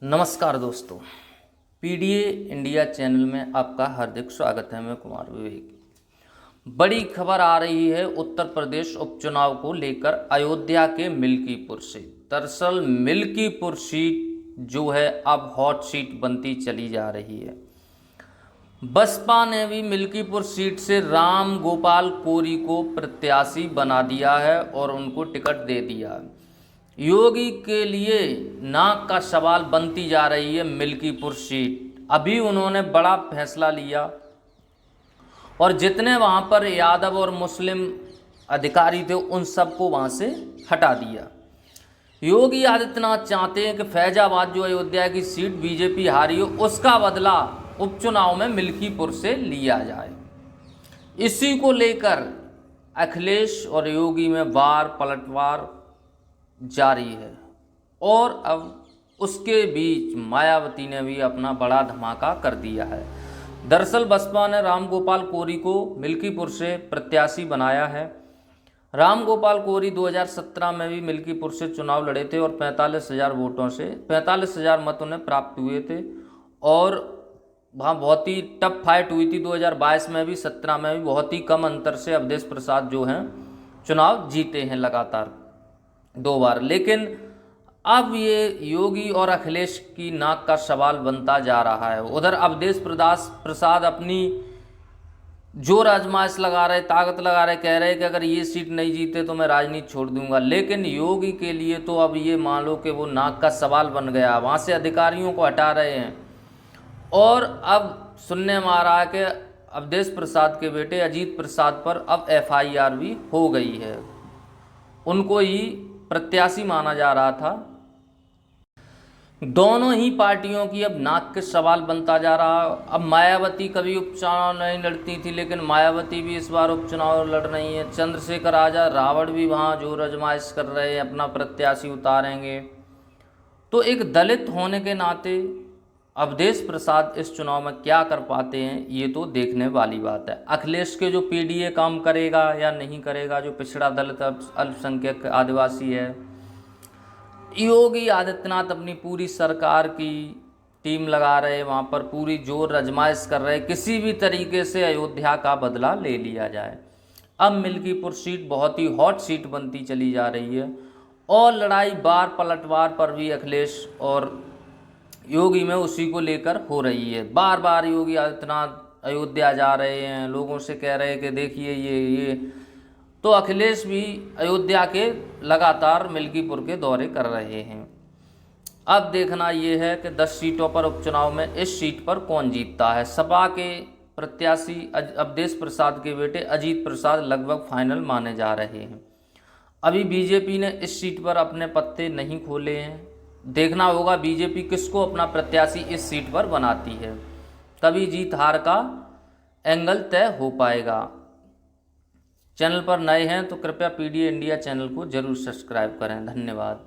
नमस्कार दोस्तों, PDA India channel में आपका हार्दिक स्वागत है। मैं कुमार विवेक। बड़ी खबर आ रही है उत्तर प्रदेश उपचुनाव को लेकर अयोध्या के मिल्कीपुर से। दरअसल मिल्कीपुर सीट जो है अब हॉट सीट बनती चली जा रही है। बसपा ने भी मिल्कीपुर सीट से राम गोपाल कोरी को प्रत्याशी बना दिया है और उनको टिकट दे दिया है। योगी के लिए नाक का सवाल बनती जा रही है मिल्कीपुर सीट। अभी उन्होंने बड़ा फैसला लिया और जितने वहाँ पर यादव और मुस्लिम अधिकारी थे उन सबको वहाँ से हटा दिया। योगी आदित्यनाथ चाहते हैं कि फैजाबाद जो अयोध्या की सीट बीजेपी हारी हो उसका बदला उपचुनाव में मिल्कीपुर से लिया जाए। इसी को लेकर अखिलेश और योगी में वार पलटवार जारी है और अब उसके बीच मायावती ने भी अपना बड़ा धमाका कर दिया है। दरअसल बसपा ने राम गोपाल कोरी को मिल्कीपुर से प्रत्याशी बनाया है। राम गोपाल कोरी 2017 में भी मिल्कीपुर से चुनाव लड़े थे और 45,000 वोटों से 45,000 मत उन्हें प्राप्त हुए थे और वहाँ बहुत ही टफ फाइट हुई थी। 2022 में भी 17 में भी बहुत ही कम अंतर से अवधेश प्रसाद जो हैं चुनाव जीते हैं लगातार 2 बार। लेकिन अब ये योगी और अखिलेश की नाक का सवाल बनता जा रहा है। उधर अवधेश प्रसाद अपनी जोर आजमाइश लगा रहे, ताकत लगा रहे, कह रहे कि अगर ये सीट नहीं जीते तो मैं राजनीति छोड़ दूंगा। लेकिन योगी के लिए तो अब ये मान लो कि वो नाक का सवाल बन गया। वहाँ से अधिकारियों को हटा रहे हैं और अब सुनने में आ रहा है कि अवधेश प्रसाद के बेटे अजीत प्रसाद पर अब FIR भी हो गई है। उनको ही प्रत्याशी माना जा रहा था। दोनों ही पार्टियों की अब नाक के सवाल बनता जा रहा। अब मायावती कभी उपचुनाव नहीं लड़ती थी लेकिन मायावती भी इस बार उपचुनाव लड़ रही है। चंद्रशेखर आजाद रावण भी वहाँ जोर आजमाइश कर रहे हैं, अपना प्रत्याशी उतारेंगे। तो एक दलित होने के नाते अवधेश प्रसाद इस चुनाव में क्या कर पाते हैं ये तो देखने वाली बात है। अखिलेश के जो पीडीए काम करेगा या नहीं करेगा, जो पिछड़ा दलित अल्पसंख्यक आदिवासी है। योगी आदित्यनाथ अपनी पूरी सरकार की टीम लगा रहे, वहाँ पर पूरी जोर आजमाइश कर रहे, किसी भी तरीके से अयोध्या का बदला ले लिया जाए। अब मिल्कीपुर सीट बहुत ही हॉट सीट बनती चली जा रही है और लड़ाई बार पलटवार पर भी अखिलेश और योगी में उसी को लेकर हो रही है। बार बार योगी आदित्यनाथ अयोध्या जा रहे हैं, लोगों से कह रहे हैं कि देखिए ये तो अखिलेश भी अयोध्या के लगातार मिल्कीपुर के दौरे कर रहे हैं। अब देखना ये है कि 10 सीटों पर उपचुनाव में इस सीट पर कौन जीतता है। सपा के प्रत्याशी अवधेश प्रसाद के बेटे अजीत प्रसाद लगभग फाइनल माने जा रहे हैं। अभी बीजेपी ने इस सीट पर अपने पत्ते नहीं खोले हैं। देखना होगा बीजेपी किसको अपना प्रत्याशी इस सीट पर बनाती है, तभी जीत हार का एंगल तय हो पाएगा। चैनल पर नए हैं तो कृपया पीडीए इंडिया चैनल को जरूर सब्सक्राइब करें। धन्यवाद।